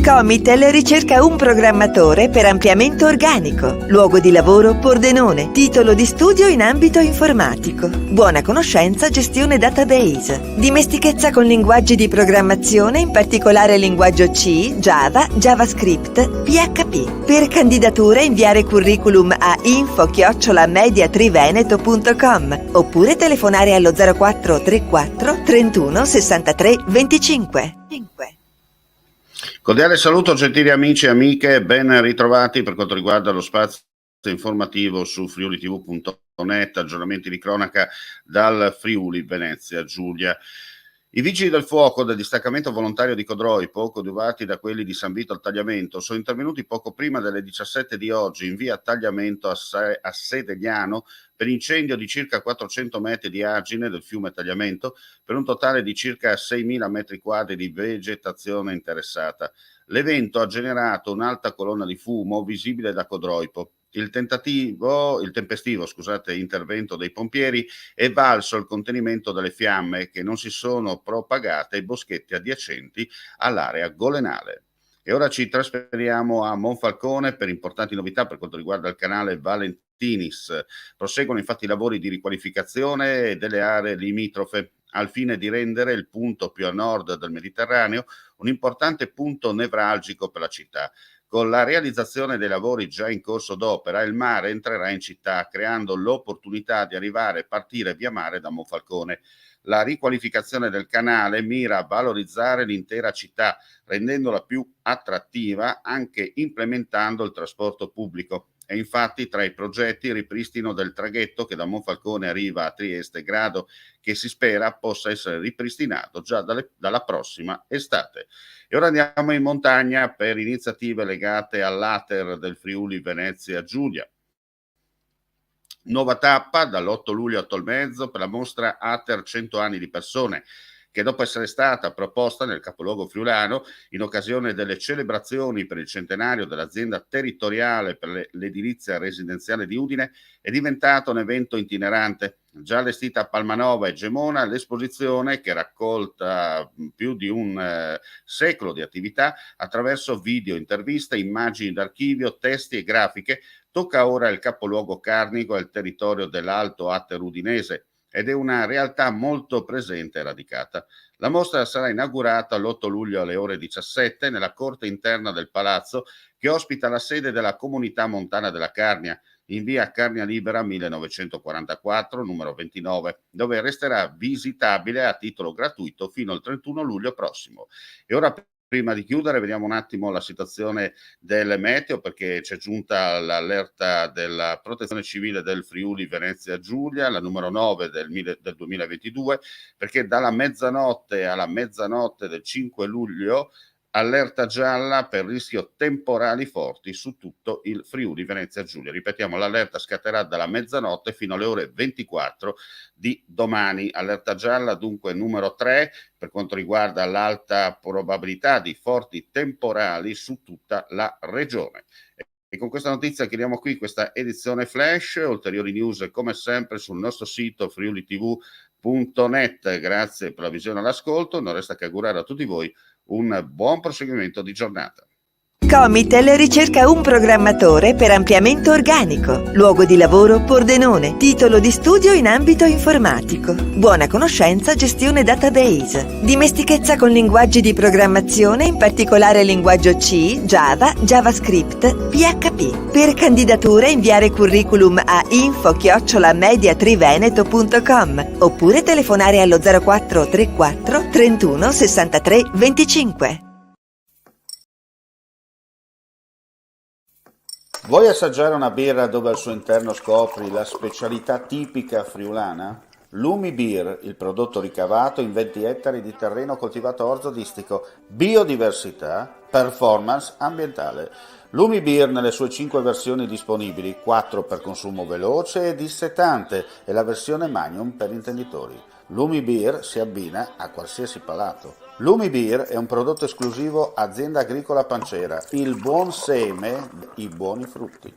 Comitel ricerca un programmatore per ampliamento organico. Luogo di lavoro Pordenone. Titolo di studio in ambito informatico. Buona conoscenza gestione database. Dimestichezza con linguaggi di programmazione, in particolare linguaggio C, Java, JavaScript, PHP. Per candidature inviare curriculum a info@mediatriveneto.com oppure telefonare allo 0434 31 63 25. Cordiale saluto gentili amici e amiche, ben ritrovati per quanto riguarda lo spazio informativo su friulitv.net, aggiornamenti di cronaca dal Friuli Venezia Giulia. I vigili del fuoco del distaccamento volontario di Codroipo, coadiuvati da quelli di San Vito al Tagliamento, sono intervenuti poco prima delle 17 di oggi in via Tagliamento a Sedegliano per incendio di circa 400 metri di argine del fiume Tagliamento per un totale di circa 6.000 metri quadri di vegetazione interessata. L'evento ha generato un'alta colonna di fumo visibile da Codroipo. Il tempestivo intervento dei pompieri è valso il contenimento delle fiamme che non si sono propagate ai boschetti adiacenti all'area golenale. E ora ci trasferiamo a Monfalcone per importanti novità per quanto riguarda il canale Valentinis. Proseguono infatti i lavori di riqualificazione delle aree limitrofe al fine di rendere il punto più a nord del Mediterraneo un importante punto nevralgico per la città. Con la realizzazione dei lavori già in corso d'opera, il mare entrerà in città, creando l'opportunità di arrivare e partire via mare da Monfalcone. La riqualificazione del canale mira a valorizzare l'intera città, rendendola più attrattiva anche implementando il trasporto pubblico. E infatti tra i progetti il ripristino del traghetto che da Monfalcone arriva a Trieste, grado che si spera possa essere ripristinato già dalla prossima estate. E ora andiamo in montagna per iniziative legate all'Ater del Friuli Venezia Giulia. Nuova tappa dall'8 luglio a Tolmezzo per la mostra Ater 100 anni di persone, che dopo essere stata proposta nel capoluogo friulano in occasione delle celebrazioni per il centenario dell'azienda territoriale per l'edilizia residenziale di Udine, è diventato un evento itinerante. Già allestita a Palmanova e Gemona, l'esposizione, che raccolta più di un secolo di attività attraverso video, interviste, immagini d'archivio, testi e grafiche, tocca ora il capoluogo carnico e il territorio dell'Alto Ater udinese, ed è una realtà molto presente e radicata. La mostra sarà inaugurata l'8 luglio alle ore 17 nella corte interna del palazzo, che ospita la sede della Comunità Montana della Carnia, in via Carnia Libera 1944, numero 29, dove resterà visitabile a titolo gratuito fino al 31 luglio prossimo. E ora, prima di chiudere, vediamo un attimo la situazione del meteo, perché c'è giunta l'allerta della Protezione Civile del Friuli Venezia Giulia, la numero 9 del 2022, perché dalla mezzanotte alla mezzanotte del 5 luglio allerta gialla per rischio temporali forti su tutto il Friuli Venezia Giulia. Ripetiamo, l'allerta scatterà dalla mezzanotte fino alle ore 24 di domani. Allerta gialla dunque numero 3 per quanto riguarda l'alta probabilità di forti temporali su tutta la regione. E con questa notizia chiudiamo qui questa edizione flash. Ulteriori news come sempre sul nostro sito friulitv.net. Grazie per la visione e l'ascolto. Non resta che augurare a tutti voi un buon proseguimento di giornata. Comitel ricerca un programmatore per ampliamento organico. Luogo di lavoro Pordenone. Titolo di studio in ambito informatico. Buona conoscenza gestione database. Dimestichezza con linguaggi di programmazione, in particolare linguaggio C, Java, JavaScript, PHP. Per candidature inviare curriculum a info@mediatriveneto.com oppure telefonare allo 0434 31 63 25. Vuoi assaggiare una birra dove al suo interno scopri la specialità tipica friulana? Lumi Beer, il prodotto ricavato in 20 ettari di terreno coltivato orzodistico, biodiversità, performance ambientale. Lumi Beer nelle sue 5 versioni disponibili, 4 per consumo veloce e dissetante e la versione Magnum per intenditori. Lumi Beer si abbina a qualsiasi palato. Lumi Beer è un prodotto esclusivo Azienda Agricola Pancera, il buon seme, i buoni frutti.